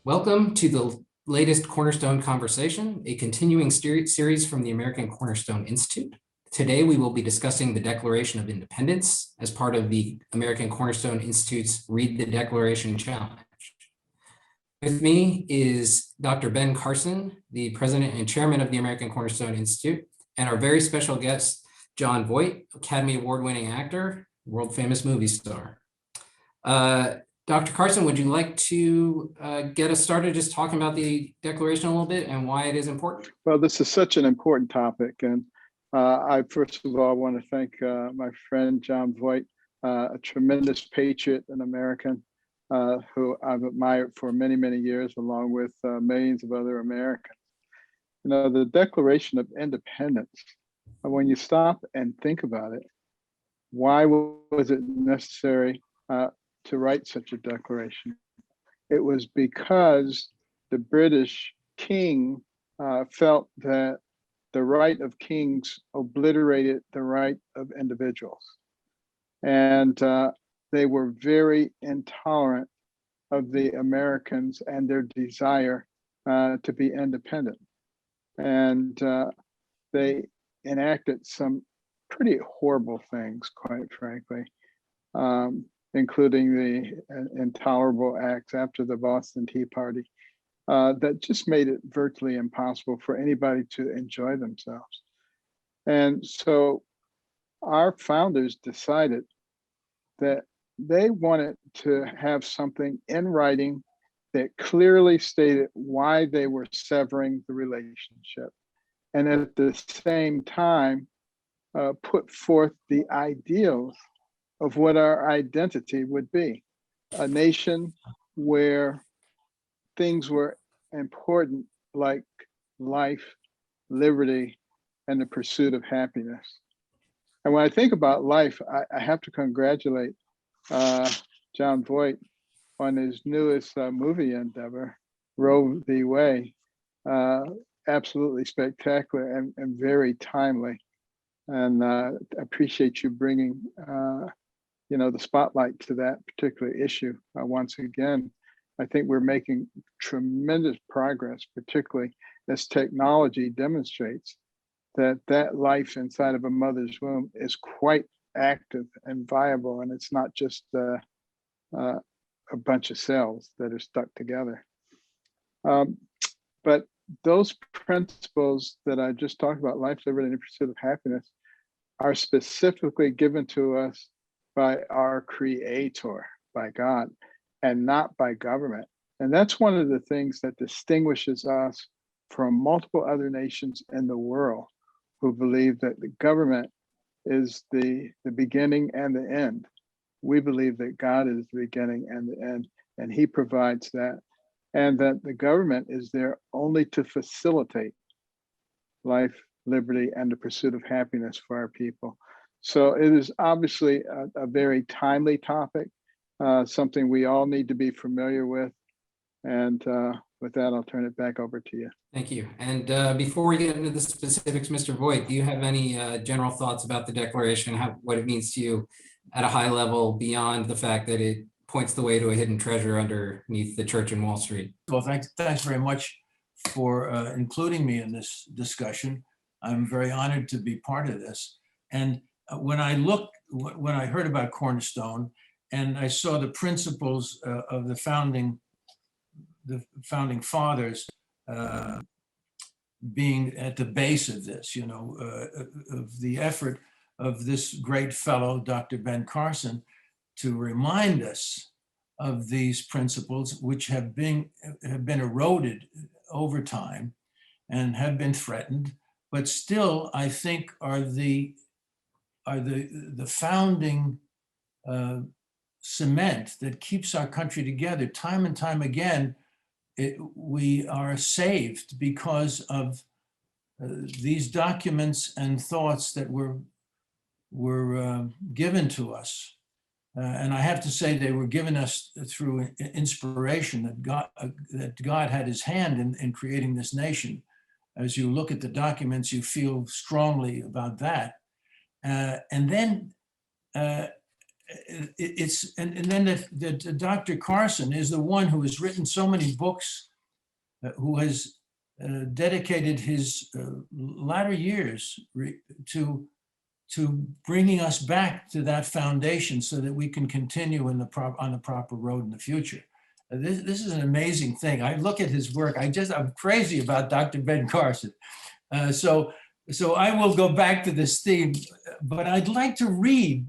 Welcome to the latest Cornerstone Conversation, a continuing series from the American Cornerstone Institute. Today, we will be discussing the Declaration of Independence as part of the American Cornerstone Institute's Read the Declaration Challenge. With me is Dr. Ben Carson, the president and chairman of the American Cornerstone Institute, and our very special guest, Jon Voight, Academy Award-winning actor, world-famous movie star. Dr. Carson, would you like to get us started just talking about the Declaration a little bit and why it is important? Well, this is such an important topic. And I first of all want to thank my friend, Jon Voight, a tremendous patriot and American who I've admired for many, many years, along with millions of other Americans. You know, the Declaration of Independence, when you stop and think about it, why was it necessary to write such a declaration? It was because the British king felt that the right of kings obliterated the right of individuals. And they were very intolerant of the Americans and their desire to be independent. And they enacted some pretty horrible things, quite frankly, including the Intolerable Acts after the Boston Tea Party, that just made it virtually impossible for anybody to enjoy themselves. And so our founders decided that they wanted to have something in writing that clearly stated why they were severing the relationship, and at the same time put forth the ideals of what our identity would be: a nation where things were important like life, liberty, and the pursuit of happiness. And when I think about life, I have to congratulate Jon Voight on his newest movie endeavor, Roe v. Wade. Absolutely spectacular and very timely. And I appreciate you bringing the spotlight to that particular issue once again. I think we're making tremendous progress, particularly as technology demonstrates that life inside of a mother's womb is quite active and viable, and it's not just a bunch of cells that are stuck together. But those principles that I just talked about, life, liberty, and the pursuit of happiness, are specifically given to us by our Creator, by God, and not by government. And that's one of the things that distinguishes us from multiple other nations in the world who believe that the government is the beginning and the end. We believe that God is the beginning and the end, and He provides that, and that the government is there only to facilitate life, liberty, and the pursuit of happiness for our people. So it is obviously a very timely topic, something we all need to be familiar with. And with that, I'll turn it back over to you. Thank you. And before we get into the specifics, Mr. Voight, do you have any general thoughts about the Declaration, what it means to you at a high level beyond the fact that it points the way to a hidden treasure underneath the church in Wall Street? Well, thanks very much for including me in this discussion. I'm very honored to be part of this. And when I heard about Cornerstone and I saw the principles of the founding fathers being at the base of this, of the effort of this great fellow, Dr. Ben Carson, to remind us of these principles, which have been eroded over time and have been threatened, but still, I think, are the founding cement that keeps our country together. Time and time again, we are saved because of these documents and thoughts that were given to us. And I have to say they were given us through inspiration that God had His hand in creating this nation. As you look at the documents, you feel strongly about that. And then and then the Dr. Carson is the one who has written so many books, who has dedicated his latter years to bringing us back to that foundation so that we can continue on the proper road in the future. This is an amazing thing. I look at his work. I'm crazy about Dr. Ben Carson. So I will go back to this theme, but I'd like to read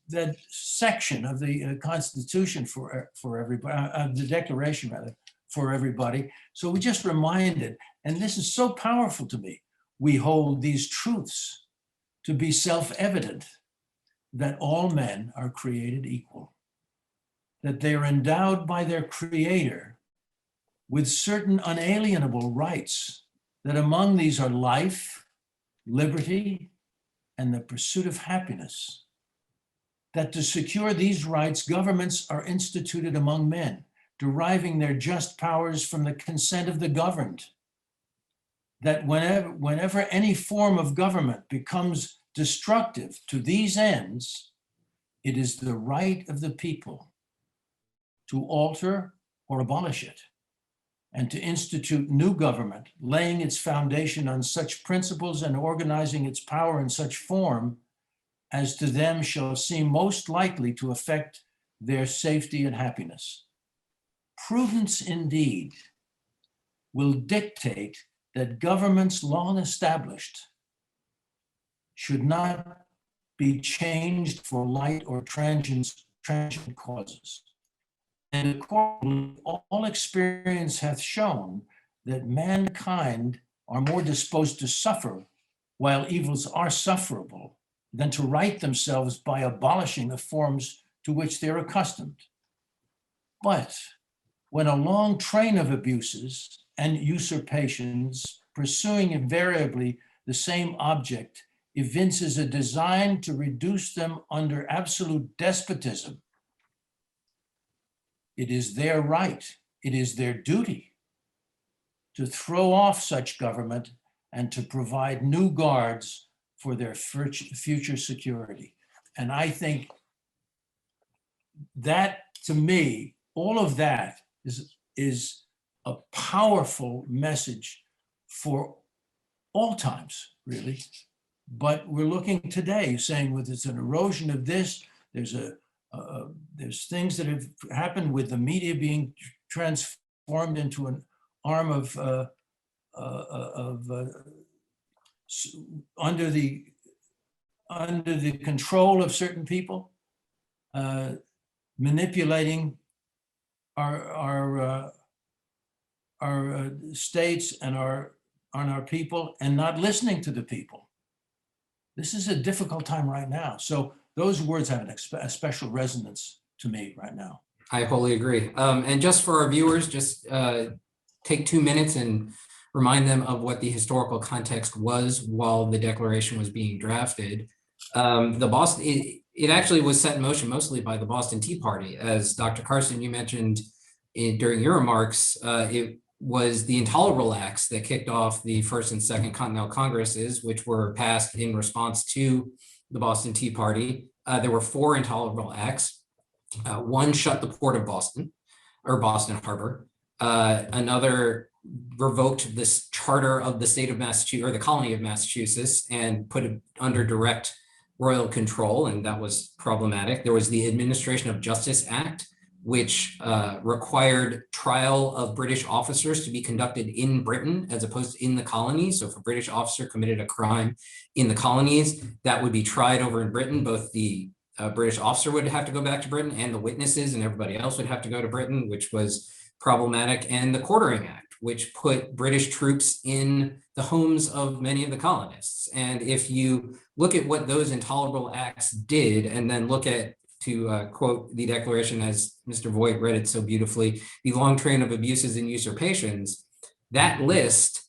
that section of the Constitution for everybody, the Declaration rather, for everybody. So we just reminded, and this is so powerful to me. We hold these truths to be self-evident, that all men are created equal, that they are endowed by their Creator with certain unalienable rights, that among these are life, liberty, and the pursuit of happiness, that to secure these rights, governments are instituted among men, deriving their just powers from the consent of the governed, that whenever any form of government becomes destructive to these ends, it is the right of the people to alter or abolish it, and to institute new government, laying its foundation on such principles and organizing its power in such form as to them shall seem most likely to affect their safety and happiness. Prudence indeed will dictate that governments long established should not be changed for light or transient causes. And accordingly, all experience hath shown that mankind are more disposed to suffer while evils are sufferable than to right themselves by abolishing the forms to which they're accustomed. But when a long train of abuses and usurpations, pursuing invariably the same object, evinces a design to reduce them under absolute despotism, it is their right, it is their duty to throw off such government and to provide new guards for their future security. And I think that, to me, all of that is a powerful message for all times, really. But we're looking today saying with it's an erosion of this, there's things that have happened with the media being transformed into an arm of under the control of certain people, manipulating our states and our people, and not listening to the people. This is a difficult time right now. So those words have a special resonance to me right now. I wholly agree. And just for our viewers, just take 2 minutes and remind them of what the historical context was while the Declaration was being drafted. It actually was set in motion mostly by the Boston Tea Party. As Dr. Carson, you mentioned during your remarks, it was the Intolerable Acts that kicked off the First and Second Continental Congresses, which were passed in response to the Boston Tea Party. There were 4 Intolerable Acts. One shut the port of Boston, or Boston Harbor. Another revoked this charter of the state of Massachusetts, or the colony of Massachusetts, and put it under direct royal control, and that was problematic. There was the Administration of Justice Act, which required trial of British officers to be conducted in Britain as opposed to in the colonies. So if a British officer committed a crime in the colonies, that would be tried over in Britain. Both the British officer would have to go back to Britain, and the witnesses and everybody else would have to go to Britain, which was problematic. And the Quartering Act, which put British troops in the homes of many of the colonists. And if you look at what those Intolerable Acts did, and then look at, to quote the Declaration as Mr. Voight read it so beautifully, the long train of abuses and usurpations, that list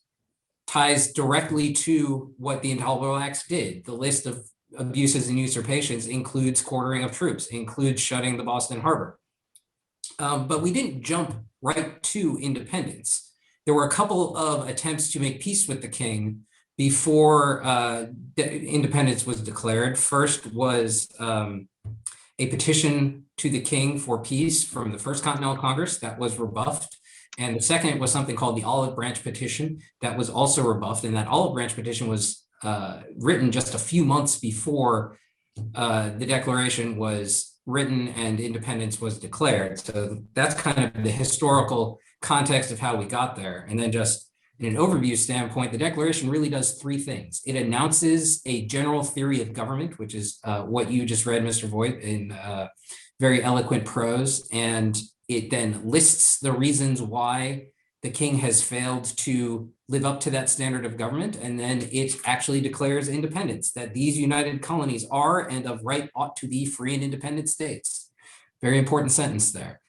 ties directly to what the Intolerable Acts did. The list of abuses and usurpations includes quartering of troops, includes shutting the Boston Harbor. But we didn't jump right to independence. There were a couple of attempts to make peace with the king before independence was declared. First was a petition to the king for peace from the First Continental Congress that was rebuffed. And the second was something called the Olive Branch Petition that was also rebuffed. And that Olive Branch Petition was written just a few months before the Declaration was written and independence was declared. So that's kind of the historical context of how we got there. And then just in an overview standpoint, the Declaration really does three things. It announces a general theory of government, which is what you just read, Mr. Voight, in very eloquent prose. And it then lists the reasons why the king has failed to live up to that standard of government. And then it actually declares independence, that these united colonies are and of right ought to be free and independent states. Very important sentence there.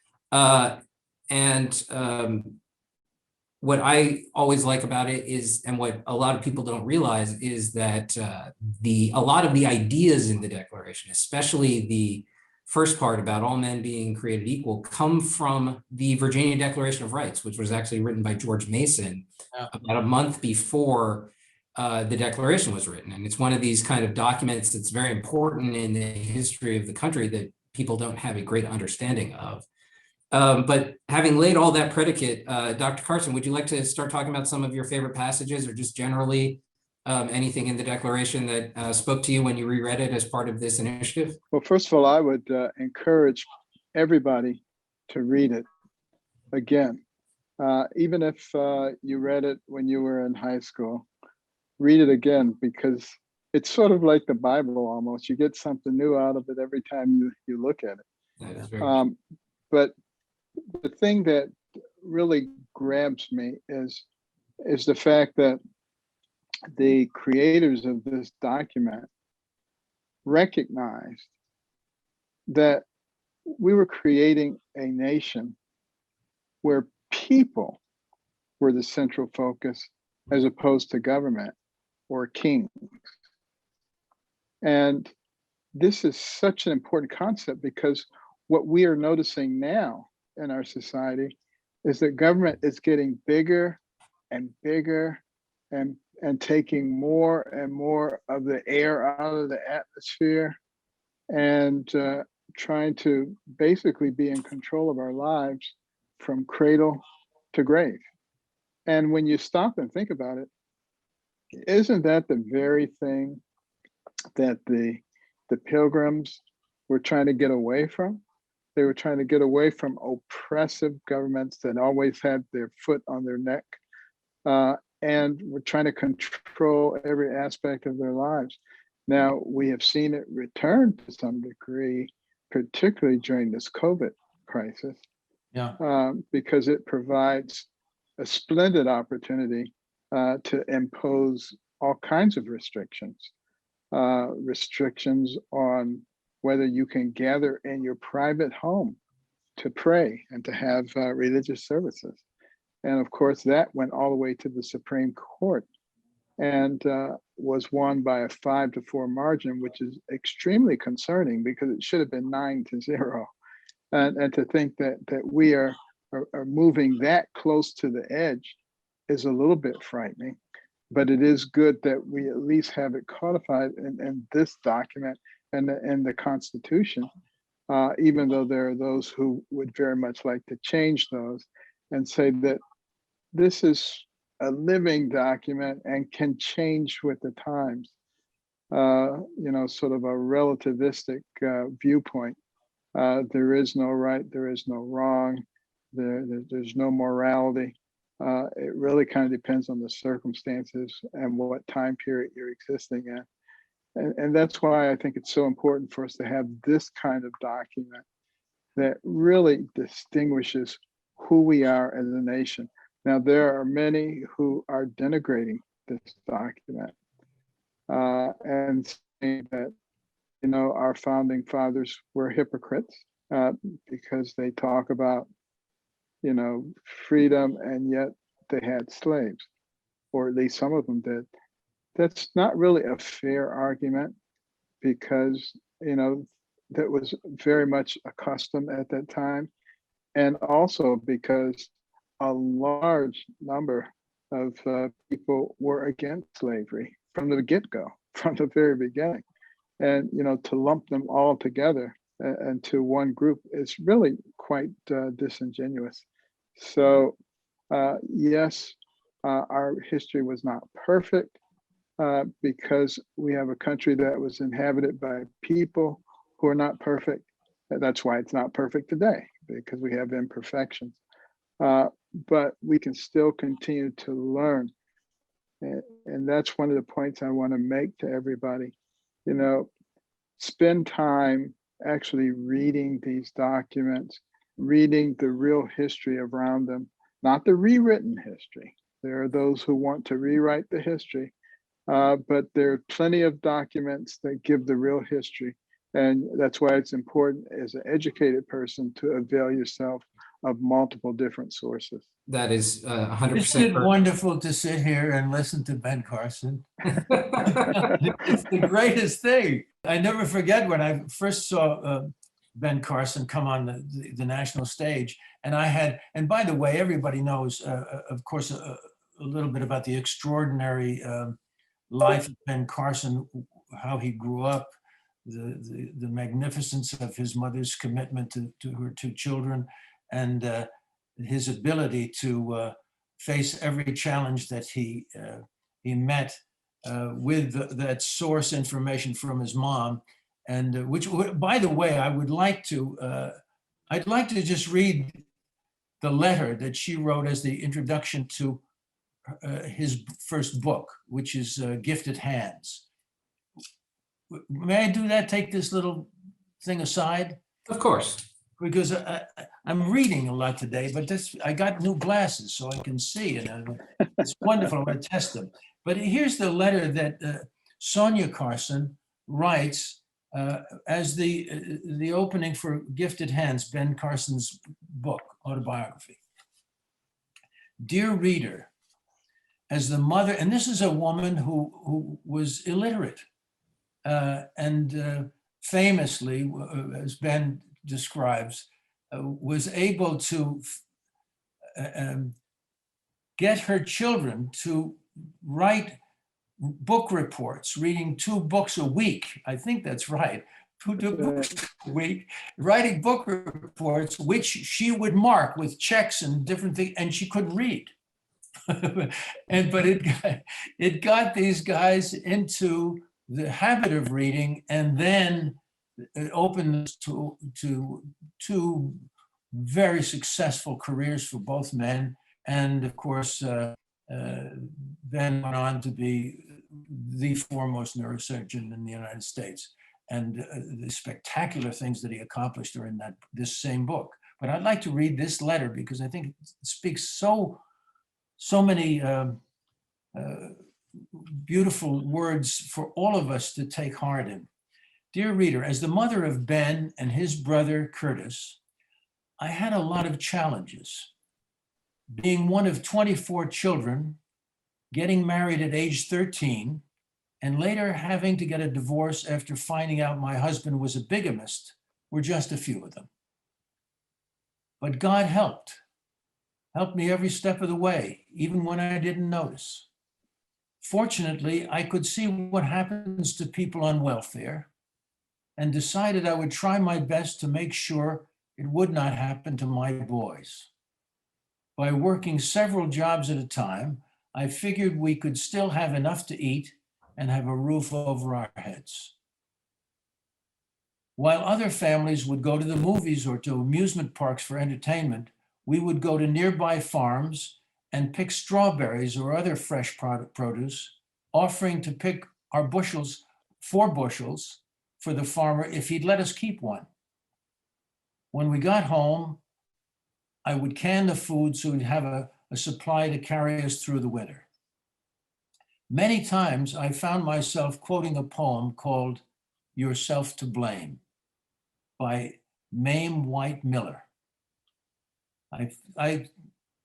What I always like about it is, and what a lot of people don't realize, is that a lot of the ideas in the Declaration, especially the first part about all men being created equal, come from the Virginia Declaration of Rights, which was actually written by George Mason about a month before the Declaration was written. And it's one of these kind of documents that's very important in the history of the country that people don't have a great understanding of. But having laid all that predicate, Dr. Carson, would you like to start talking about some of your favorite passages, or just generally anything in the Declaration that spoke to you when you reread it as part of this initiative? Well, first of all, I would encourage everybody to read it again. Even if you read it when you were in high school, read it again, because it's sort of like the Bible almost. You get something new out of it every time you look at it. That is very but the thing that really grabs me is the fact that the creators of this document recognized that we were creating a nation where people were the central focus as opposed to government or kings. And this is such an important concept, because what we are noticing now in our society is that government is getting bigger and bigger and taking more and more of the air out of the atmosphere, and trying to basically be in control of our lives from cradle to grave. And when you stop and think about it, isn't that the very thing that the Pilgrims were trying to get away from? They were trying to get away from oppressive governments that always had their foot on their neck, and were trying to control every aspect of their lives. Now, we have seen it return to some degree, particularly during this COVID crisis, because it provides a splendid opportunity to impose all kinds of restrictions on whether you can gather in your private home to pray and to have religious services. And of course, that went all the way to the Supreme Court and was won by a 5-4 margin, which is extremely concerning, because it should have been 9-0. And to think that we are moving that close to the edge is a little bit frightening. But it is good that we at least have it codified in this document and in the Constitution, even though there are those who would very much like to change those and say that this is a living document and can change with the times. Sort of a relativistic viewpoint. There is no right, there is no wrong, there's no morality. It really kind of depends on the circumstances and what time period you're existing in. And that's why I think it's so important for us to have this kind of document that really distinguishes who we are as a nation. Now, there are many who are denigrating this document and saying that, our founding fathers were hypocrites because they talk about, freedom, and yet they had slaves, or at least some of them did. That's not really a fair argument, because, that was very much a custom at that time. And also because a large number of people were against slavery from the get-go, from the very beginning. And, to lump them all together and to one group is really quite disingenuous. So yes, our history was not perfect because we have a country that was inhabited by people who are not perfect. That's why it's not perfect today, because we have imperfections. But we can still continue to learn. And that's one of the points I want to make to everybody. You know, spend time actually reading these documents, reading the real history around them, not the rewritten history. There are those who want to rewrite the history, but there are plenty of documents that give the real history. And that's why it's important as an educated person to avail yourself of multiple different sources. That is 100%. Isn't it wonderful to sit here and listen to Ben Carson? It's the greatest thing. I never forget when I first saw Ben Carson come on the national stage. And by the way, everybody knows, of course, a little bit about the extraordinary life of Ben Carson, how he grew up, the magnificence of his mother's commitment to her two children, and his ability to face every challenge that he met with that source information from his mom, and which, by the way, I'd like to just read the letter that she wrote as the introduction to his first book, which is Gifted Hands. May I do that? Take this little thing aside? Of course. Because I'm reading a lot today, but I got new glasses so I can see, and it's wonderful. I'm going to test them. But here's the letter that Sonia Carson writes as the opening for Gifted Hands, Ben Carson's book, autobiography. Dear reader, as the mother, and this is a woman who was illiterate and famously, as Ben describes, was able to get her children to write book reports, reading 2 books a week. I think that's right. 2 books a week, writing book reports, which she would mark with checks and different things, and she couldn't read. But it got these guys into the habit of reading, and then it opened to 2 very successful careers for both men. And of course, Ben went on to be the foremost neurosurgeon in the United States. And the spectacular things that he accomplished are in this same book. But I'd like to read this letter because I think it speaks so many beautiful words for all of us to take heart in. Dear reader, as the mother of Ben and his brother Curtis, I had a lot of challenges. Being one of 24 children, getting married at age 13, and later having to get a divorce after finding out my husband was a bigamist were just a few of them. But God helped me every step of the way, even when I didn't notice. Fortunately, I could see what happens to people on welfare and decided I would try my best to make sure it would not happen to my boys. By working several jobs at a time, I figured we could still have enough to eat and have a roof over our heads. While other families would go to the movies or to amusement parks for entertainment, we would go to nearby farms and pick strawberries or other fresh produce, offering to pick our 4 bushels for the farmer if he'd let us keep one. When we got home, I would can the food so we'd have a supply to carry us through the winter. Many times I found myself quoting a poem called Yourself to Blame by Mame White Miller. I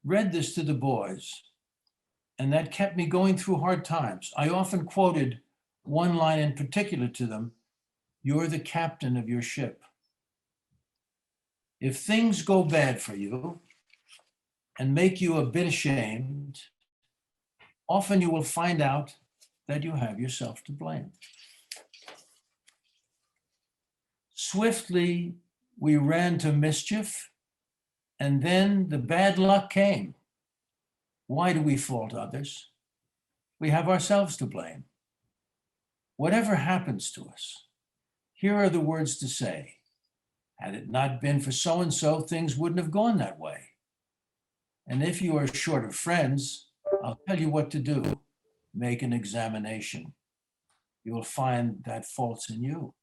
read this to the boys, and that kept me going through hard times. I often quoted one line in particular to them, "You're the captain of your ship. If things go bad for you and make you a bit ashamed, often you will find out that you have yourself to blame." Swiftly we ran to mischief, and then the bad luck came. Why do we fault others? We have ourselves to blame. Whatever happens to us, here are the words to say. Had it not been for so-and-so, things wouldn't have gone that way. And if you are short of friends, I'll tell you what to do. Make an examination. You will find that fault's in you.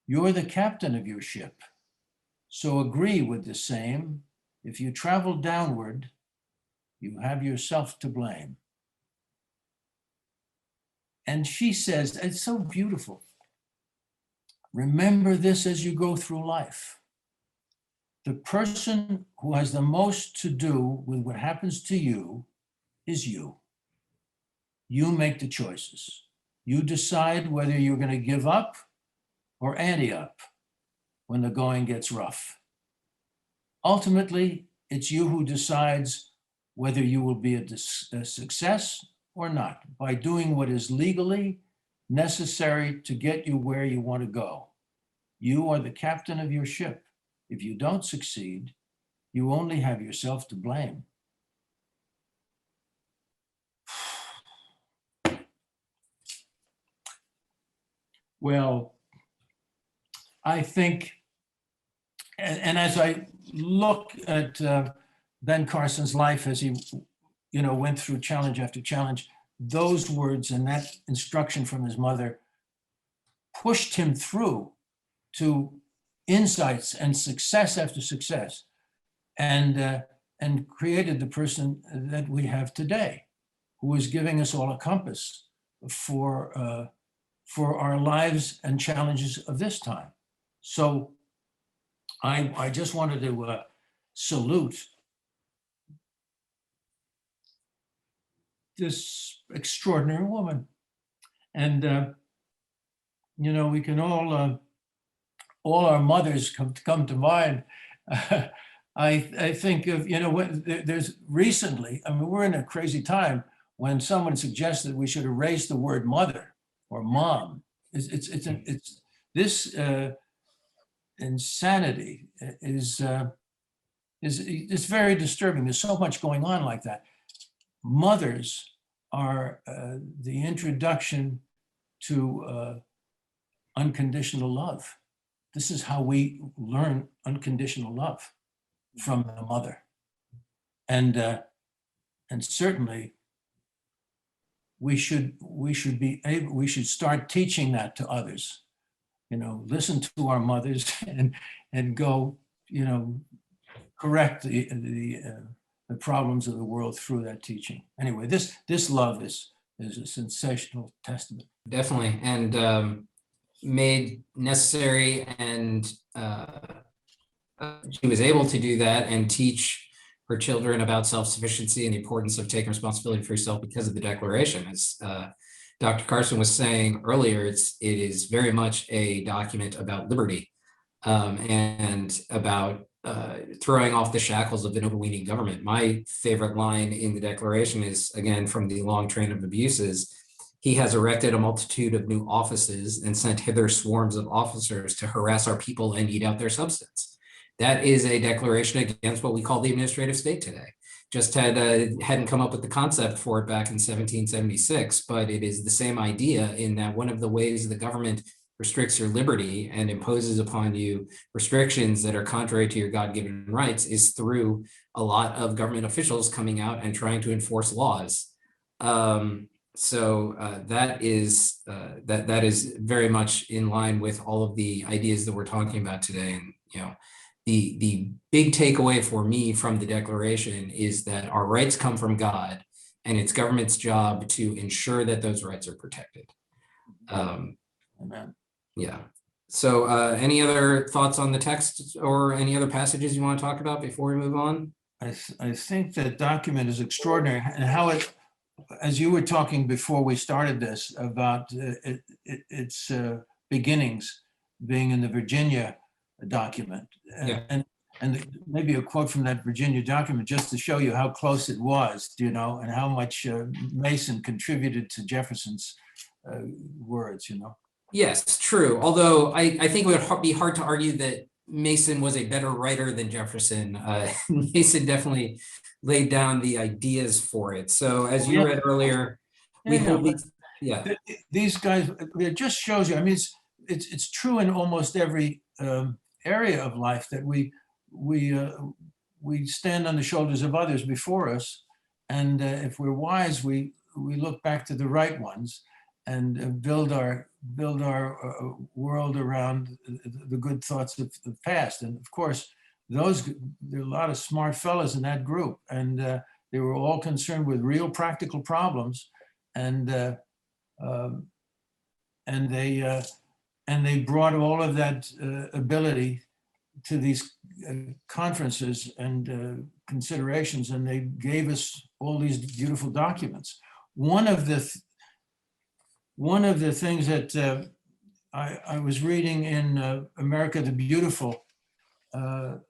You're the captain of your ship, so agree with the same. If you travel downward, you have yourself to blame. And she says, it's so beautiful. Remember this as you go through life. The person who has the most to do with what happens to you is you. You make the choices. You decide whether you're going to give up or ante up when the going gets rough. Ultimately, it's you who decides whether you will be a success or not by doing what is legally necessary to get you where you want to go. You are the captain of your ship. If you don't succeed, you only have yourself to blame. Well, I think, and as I look at Ben Carson's life as he, went through challenge after challenge, those words and that instruction from his mother pushed him through to insights and success after success, and created the person that we have today, who is giving us all a compass for our lives and challenges of this time. So I just wanted to salute this extraordinary woman. And, we can all our mothers come to mind. I think of, there's recently, we're in a crazy time when someone suggests that we should erase the word mother or mom. It's this insanity is very disturbing. There's so much going on like that. Mothers are the introduction to unconditional love. This is how we learn unconditional love, from the mother. And certainly we should start teaching that to others. Listen to our mothers and go, correct the problems of the world through that teaching. Anyway, this love is a sensational testament. Definitely, and made necessary, and she was able to do that and teach her children about self-sufficiency and the importance of taking responsibility for yourself because of the Declaration. As Dr. Carson was saying earlier, it is very much a document about liberty, and about throwing off the shackles of an overweening government. My favorite line in the Declaration is, again, from the long train of abuses. He has erected a multitude of new offices and sent hither swarms of officers to harass our people and eat out their substance. That is a declaration against what we call the administrative state today. Just hadn't come up with the concept for it back in 1776, but it is the same idea, in that one of the ways the government restricts your liberty and imposes upon you restrictions that are contrary to your God-given rights is through a lot of government officials coming out and trying to enforce laws. So that is very much in line with all of the ideas that we're talking about today. And the big takeaway for me from the Declaration is that our rights come from God, and it's government's job to ensure that those rights are protected. Amen. Yeah. So any other thoughts on the text or any other passages you want to talk about before we move on? I think that document is extraordinary, and how it, as you were talking before we started this about its beginnings being in the Virginia document, Yeah. and maybe a quote from that Virginia document just to show you how close it was, and how much Mason contributed to Jefferson's words, Yes, true. Although I think it would be hard to argue that Mason was a better writer than Jefferson. Mason definitely laid down the ideas for it. So as you Yeah, read earlier, we yeah, hold but these, yeah, these guys, it just shows you, I mean, it's true in almost every area of life that we uh, we stand on the shoulders of others before us, and if we're wise, we look back to the right ones and build our world around the good thoughts of the past. And of course, there are a lot of smart fellows in that group, and they were all concerned with real practical problems, and um, and they uh, and they brought all of that ability to these conferences and considerations, and they gave us all these beautiful documents. One of the one of the things that I was reading in America the Beautiful, and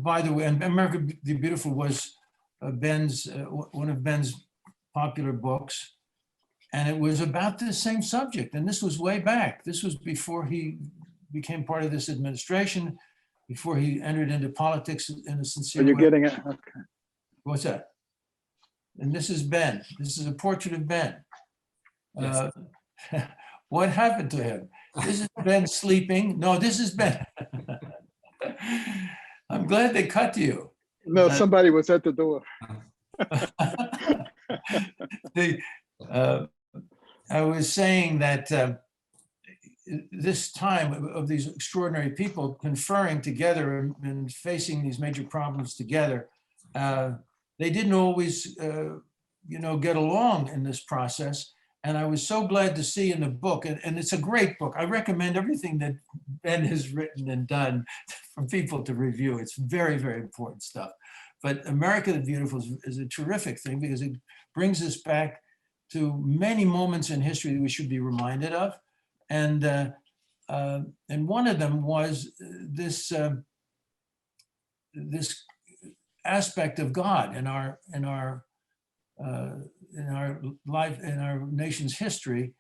by the way, and America the Beautiful was Ben's one of Ben's popular books, and it was about the same subject. And this was way back. This was before he became part of this administration, before he entered into politics in a So sincere you're way. getting it. Okay. What's that? And this is Ben. This is a portrait of Ben. yes. What happened to him? This is Ben sleeping. No, this is Ben. I'm glad they cut you. No, somebody was at the door. The, I was saying that this time of these extraordinary people conferring together and facing these major problems together, they didn't always, get along in this process. And I was so glad to see in the book, and it's a great book. I recommend everything that Ben has written and done for people to review. It's very, very important stuff. But America the Beautiful is a terrific thing because it brings us back to many moments in history that we should be reminded of. And one of them was this this aspect of God in our life, in our nation's history,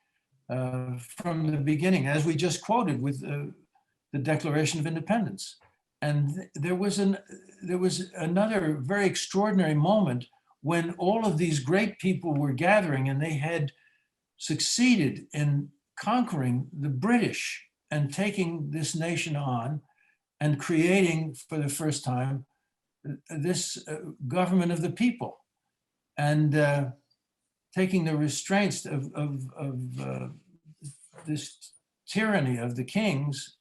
from the beginning, as we just quoted with the Declaration of Independence. And there was another very extraordinary moment when all of these great people were gathering, and they had succeeded in conquering the British and taking this nation on and creating for the first time this government of the people, and taking the restraints of this tyranny of the kings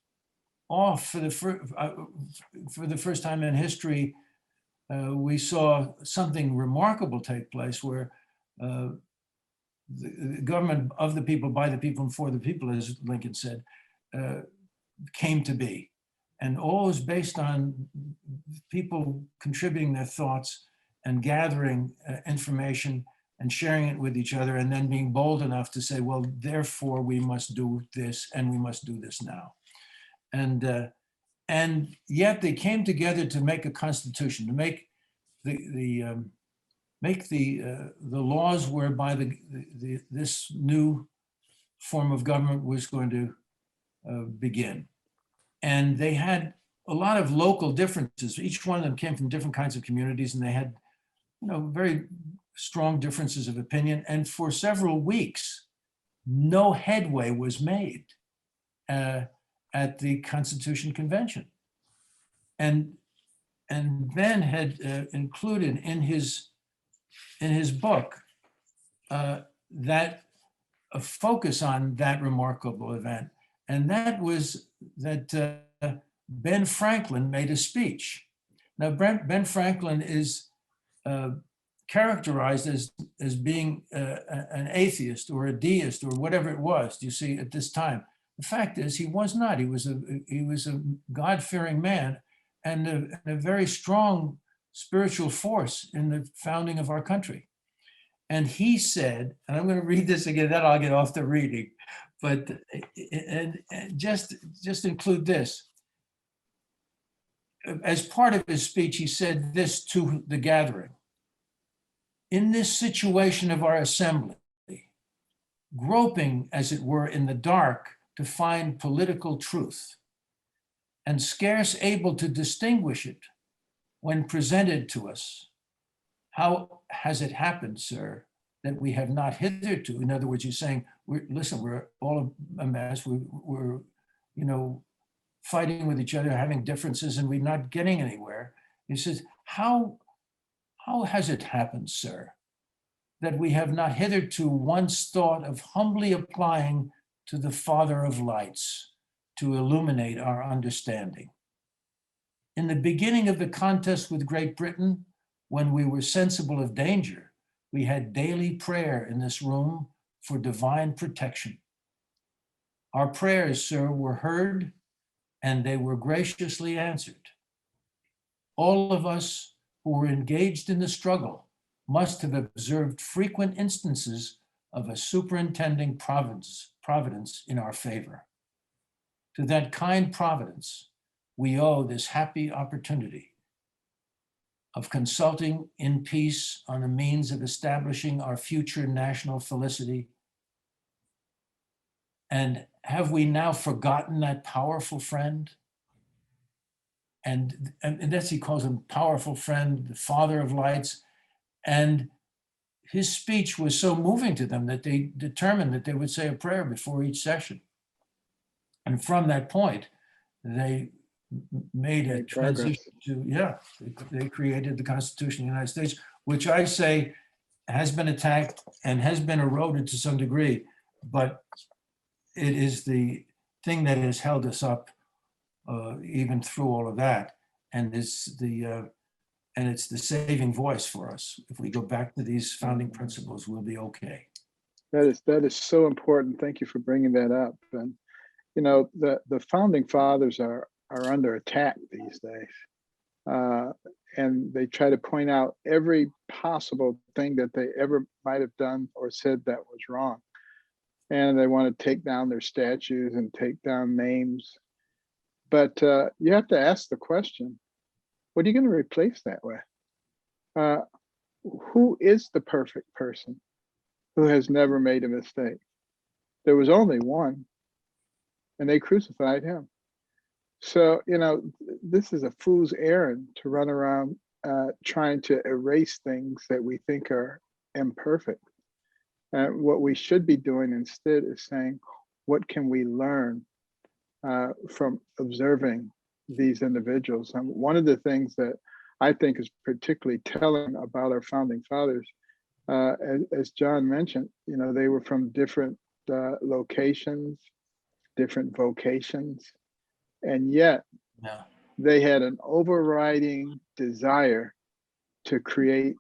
off for the first time in history. We saw something remarkable take place where the government of the people, by the people, and for the people, as Lincoln said, came to be. And all is based on people contributing their thoughts and gathering information and sharing it with each other, and then being bold enough to say, well, therefore we must do this, and we must do this now. And yet they came together to make a constitution, to make the laws whereby this new form of government was going to begin. And they had a lot of local differences. Each one of them came from different kinds of communities, and they had, very strong differences of opinion. And for several weeks, no headway was made at the Constitution Convention. And Ben had included in his book that a focus on that remarkable event. And that was that Ben Franklin made a speech. Now, Ben Franklin is characterized as being an atheist or a deist or whatever it was, you see, at this time. The fact is, he was not. He was a God-fearing man and a very strong spiritual force in the founding of our country. And he said, and I'm going to read this again, then I'll get off the reading, but and just include this. As part of his speech, he said this to the gathering: in this situation of our assembly, groping, as it were, in the dark to find political truth, and scarce able to distinguish it when presented to us. How has it happened, sir, that we have not hitherto? In other words, you're saying, listen, we're all a mess. We're fighting with each other, having differences, and we're not getting anywhere. He says, how has it happened, sir, that we have not hitherto once thought of humbly applying to the Father of lights to illuminate our understanding? In the beginning of the contest with Great Britain, when we were sensible of danger, we had daily prayer in this room for divine protection. Our prayers, sir, were heard, and they were graciously answered. All of us who were engaged in the struggle must have observed frequent instances of a superintending providence in our favor. To that kind providence, we owe this happy opportunity of consulting in peace on a means of establishing our future national felicity. And have we now forgotten that powerful friend? And that's, he calls him powerful friend, the Father of lights. And his speech was so moving to them that they determined that they would say a prayer before each session. And from that point, they made a transition to, they created the Constitution of the United States, which I say has been attacked and has been eroded to some degree, but it is the thing that has held us up even through all of that. And it's the saving voice for us. If we go back to these founding principles, we'll be okay. That is so important. Thank you for bringing that up. And the founding fathers are under attack these days. And they try to point out every possible thing that they ever might have done or said that was wrong. And they want to take down their statues and take down names. But you have to ask the question, what are you going to replace that with? Who is the perfect person who has never made a mistake? There was only one, and they crucified him. So, this is a fool's errand to run around trying to erase things that we think are imperfect. What we should be doing instead is saying, what can we learn from observing these individuals? And one of the things that I think is particularly telling about our founding fathers, as John mentioned, they were from different locations, different vocations, and yet they had an overriding desire to create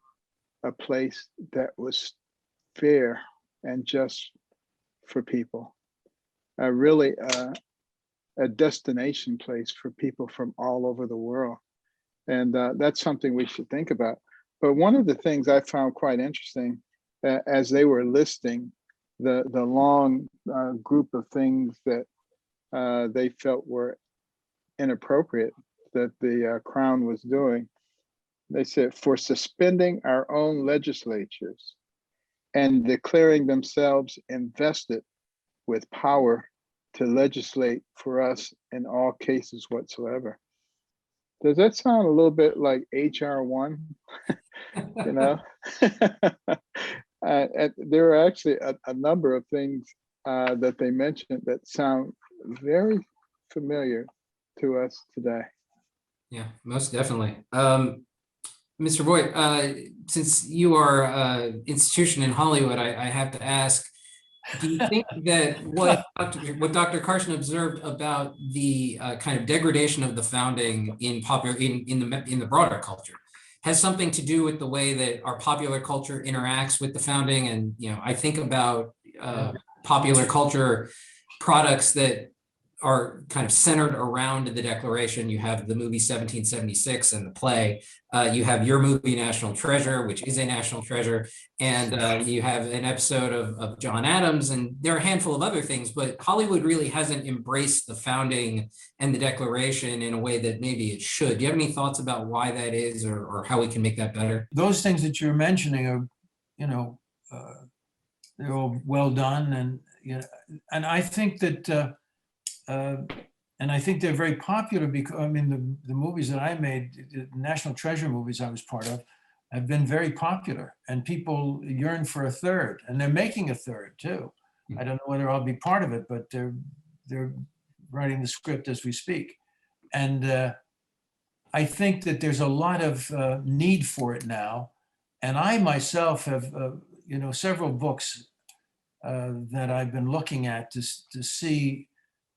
a place that was fair and just for people, really a destination place for people from all over the world. And that's something we should think about. But one of the things I found quite interesting as they were listing the long group of things that they felt were inappropriate that the Crown was doing, they said, for suspending our own legislatures and declaring themselves invested with power to legislate for us in all cases whatsoever. Does that sound a little bit like HR 1? There are actually a number of things that they mentioned that sound very familiar to us today. Yeah, most definitely. Mr. Voight, since you are an institution in Hollywood, I have to ask, do you think that what Dr. Carson observed about the kind of degradation of the founding in the broader culture has something to do with the way that our popular culture interacts with the founding? And I think about popular culture products that are kind of centered around the Declaration. You have the movie 1776 and the play. You have your movie National Treasure, which is a national treasure. And you have an episode of John Adams, and there are a handful of other things, but Hollywood really hasn't embraced the founding and the Declaration in a way that maybe it should. Do you have any thoughts about why that is, or how we can make that better? Those things that you're mentioning are, they're all well done, and and I think that and I think they're very popular because I mean the movies that I made, the National Treasure movies I was part of, have been very popular, and people yearn for a third, and they're making a third too. I don't know whether I'll be part of it, but they're writing the script as we speak, and I think that there's a lot of need for it now, and I myself have several books that I've been looking at to see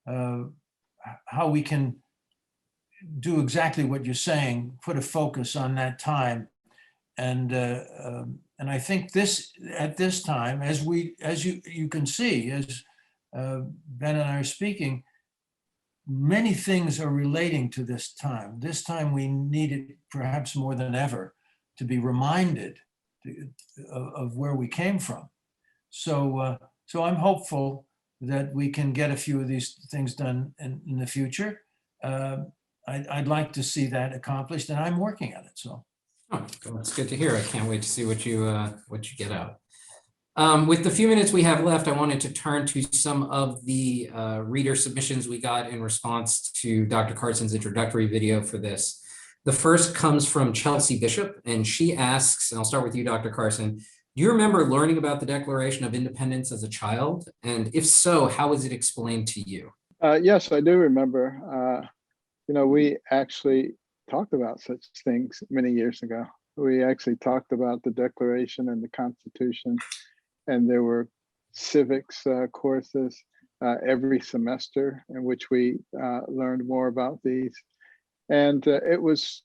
how we can do exactly what you're saying, put a focus on that time. And I think at this time, as you can see, as Ben and I are speaking, many things are relating to this time. This time we need it perhaps more than ever to be reminded of where we came from. So I'm hopeful that we can get a few of these things done in the future. I'd like to see that accomplished, and I'm working at it. So. Oh, that's good to hear. I can't wait to see what you get out. With the few minutes we have left, I wanted to turn to some of the reader submissions we got in response to Dr. Carson's introductory video for this. The first comes from Chelsea Bishop, and she asks, and I'll start with you, Dr. Carson, do you remember learning about the Declaration of Independence as a child? And if so, how was it explained to you? Yes, I do remember. We actually talked about such things many years ago. We actually talked about the Declaration and the Constitution, and there were civics courses every semester in which we learned more about these. And it was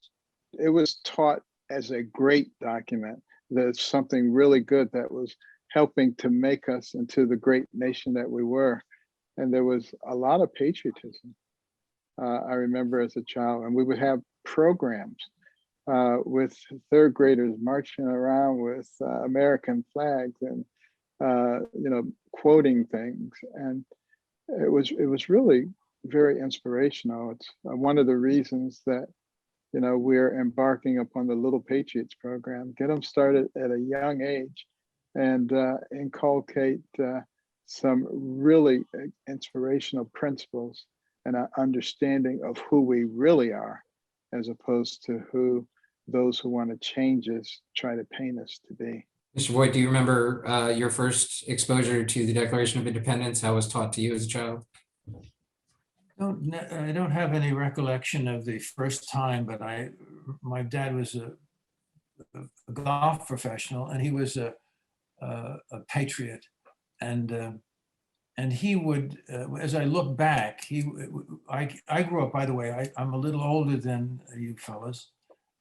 taught as a great document. There's something really good that was helping to make us into the great nation that we were. And there was a lot of patriotism. I remember as a child, and we would have programs with third graders marching around with American flags and quoting things, and it was really very inspirational. It's one of the reasons that we're embarking upon the Little Patriots program. Get them started at a young age and inculcate some really inspirational principles and an understanding of who we really are, as opposed to who those who want to change us try to paint us to be. Mr. Voight, do you remember your first exposure to the Declaration of Independence? How it was taught to you as a child? I don't have any recollection of the first time, but my dad was a golf professional, and he was a patriot, and he would, as I look back, I grew up, by the way, I'm a little older than you fellas,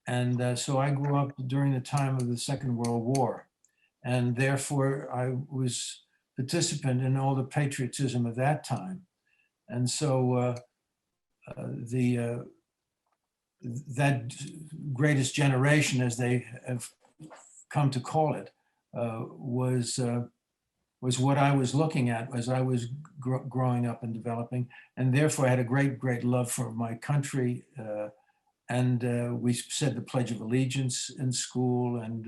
and so I grew up during the time of the Second World War, and therefore I was participant in all the patriotism of that time. And so that greatest generation, as they have come to call it, was what I was looking at as I was growing up and developing. And therefore I had a great love for my country. And we said the Pledge of Allegiance in school, and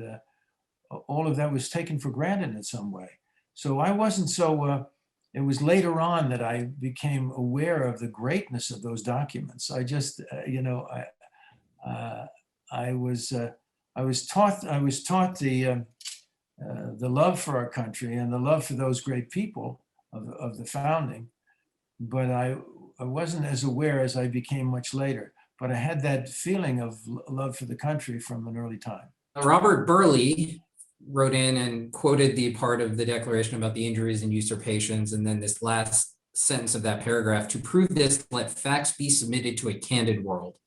all of that was taken for granted in some way. So I wasn't so, it was later on that I became aware of the greatness of those documents. I just, I was taught the love for our country and the love for those great people of the founding, but I wasn't as aware as I became much later. But I had that feeling of love for the country from an early time. Robert Burley wrote in and quoted the part of the Declaration about the injuries and usurpations, and then this last sentence of that paragraph: to prove this, let facts be submitted to a candid world.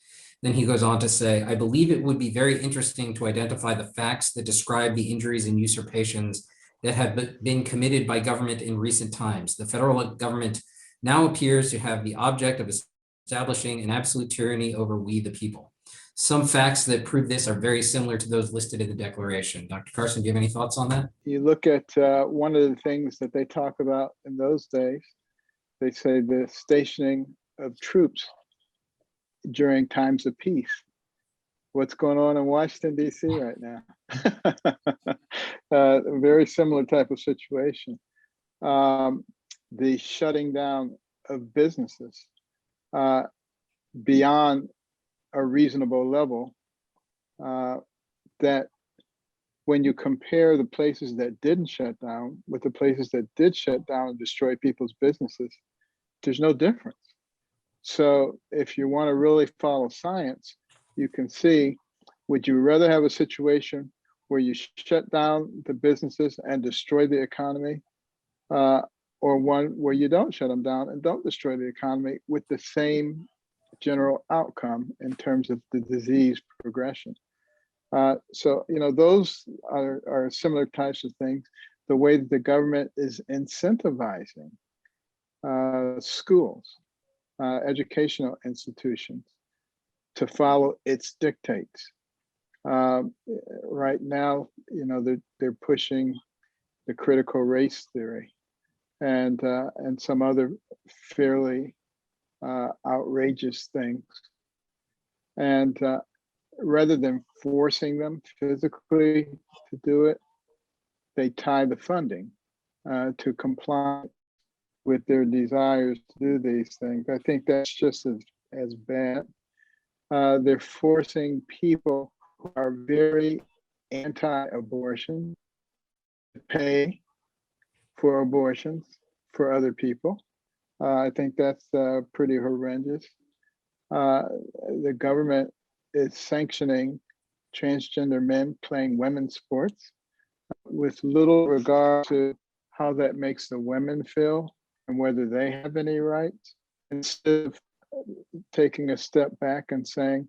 Then he goes on to say, I believe it would be very interesting to identify the facts that describe the injuries and usurpations that have been committed by government in recent times. The federal government now appears to have the object of establishing an absolute tyranny over we the people. Some facts that prove this are very similar to those listed in the Declaration. Dr. Carson, do you have any thoughts on that? You look at one of the things that they talk about in those days. They say the stationing of troops during times of peace. what's going on in Washington, D.C. right now. A very similar type of situation. The shutting down of businesses beyond a reasonable level, that when you compare the places that didn't shut down with the places that did shut down and destroy people's businesses, there's no difference. So if you want to really follow science, you can see, would you rather have a situation where you shut down the businesses and destroy the economy, or one where you don't shut them down and don't destroy the economy with the same general outcome in terms of the disease progression? So, those are similar types of things. The way that the government is incentivizing schools, educational institutions to follow its dictates. Right now, they're pushing the critical race theory and some other fairly outrageous things. And rather than forcing them physically to do it, they tie the funding to comply with their desires to do these things. I think that's just as bad. They're forcing people who are very anti-abortion to pay for abortions for other people. I think that's pretty horrendous. The government is sanctioning transgender men playing women's sports with little regard to how that makes the women feel and whether they have any rights, instead of taking a step back and saying,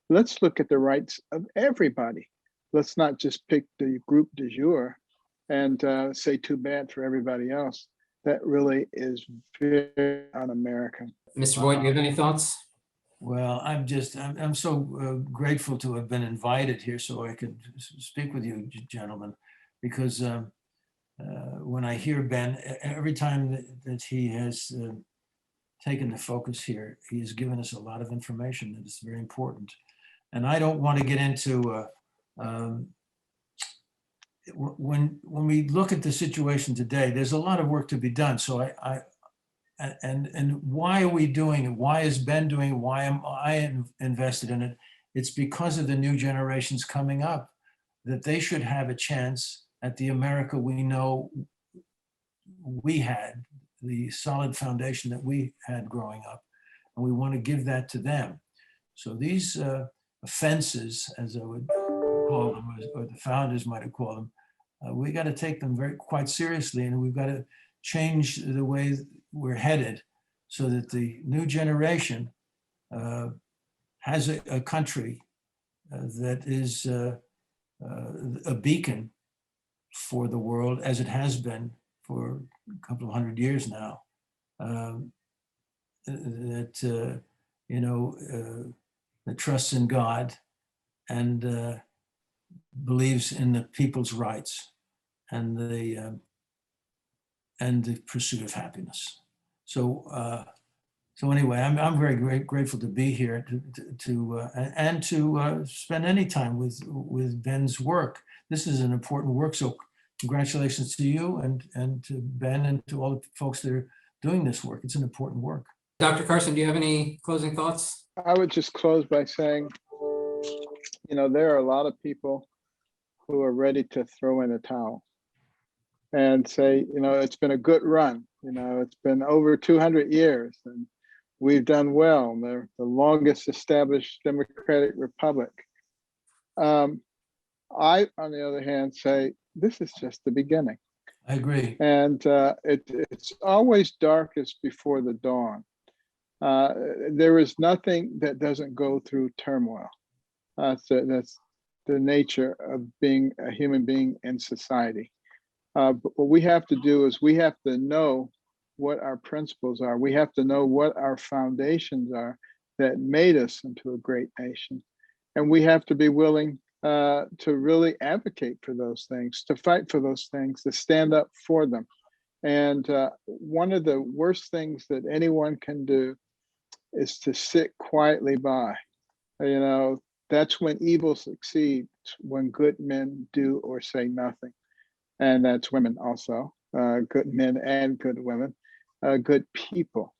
let's look at the rights of everybody. Let's not just pick the group du jour and say too bad for everybody else. That really is very un-American. Mr. Voight, do you have any thoughts? Well, I'm so grateful to have been invited here so I could speak with you, gentlemen, because when I hear Ben, every time that he has taken the focus here, he has given us a lot of information that is very important. And I don't want to get into, when we look at the situation today, there's a lot of work to be done. So and why are we doing it? Why is Ben doing it? Why am I invested in it? It's because of the new generations coming up, that they should have a chance at the America we know we had, the solid foundation that we had growing up. And we want to give that to them. So these offenses, as I would call them, or the founders might have called them, we got to take them quite seriously, and we've got to change the way we're headed so that the new generation has a country that is a beacon for the world, as it has been for a couple of hundred years now. That trusts in God and believes in the people's rights and the pursuit of happiness. So anyway, I'm very grateful to be here to spend any time with Ben's work. This is an important work. So congratulations to you and to Ben and to all the folks that are doing this work. It's an important work. Dr. Carson, do you have any closing thoughts? I would just close by saying, there are a lot of people who are ready to throw in a towel and say, it's been a good run. It's been over 200 years and we've done well. They're the longest established democratic republic. I, on the other hand, say this is just the beginning. I agree. And it's always darkest before the dawn. There is nothing that doesn't go through turmoil. That's the nature of being a human being in society. But what we have to do is we have to know what our principles are. We have to know what our foundations are that made us into a great nation. And we have to be willing to really advocate for those things, to fight for those things, to stand up for them. And one of the worst things that anyone can do is to sit quietly by. that's when evil succeeds, when good men do or say nothing. And that's women also, good men and good women, good people.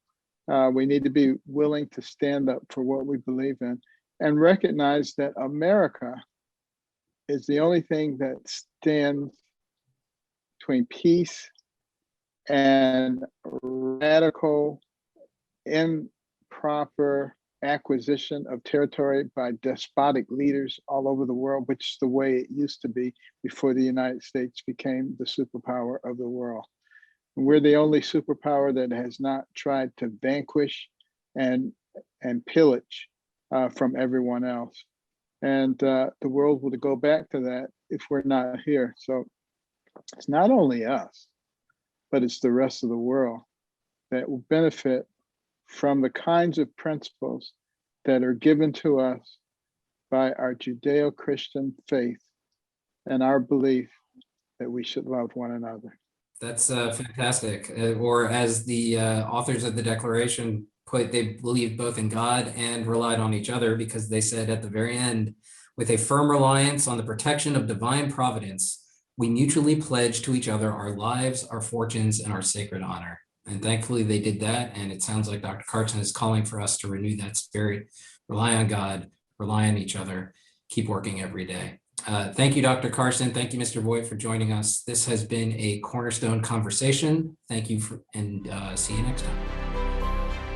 We need to be willing to stand up for what we believe in and recognize that America is the only thing that stands between peace and radical, improper acquisition of territory by despotic leaders all over the world, which is the way it used to be before the United States became the superpower of the world. And we're the only superpower that has not tried to vanquish and pillage from everyone else. And the world will go back to that if we're not here. So it's not only us, but it's the rest of the world that will benefit from the kinds of principles that are given to us by our Judeo-Christian faith and our belief that we should love one another. That's fantastic. Or as the authors of the Declaration put, they believed both in God and relied on each other, because they said at the very end, with a firm reliance on the protection of divine providence, we mutually pledge to each other our lives, our fortunes, and our sacred honor. And thankfully they did that. And it sounds like Dr. Carson is calling for us to renew that spirit, rely on God, rely on each other, keep working every day. Thank you, Dr. Carson. Thank you, Mr. Voight, for joining us. This has been a Cornerstone Conversation. Thank you, and see you next time.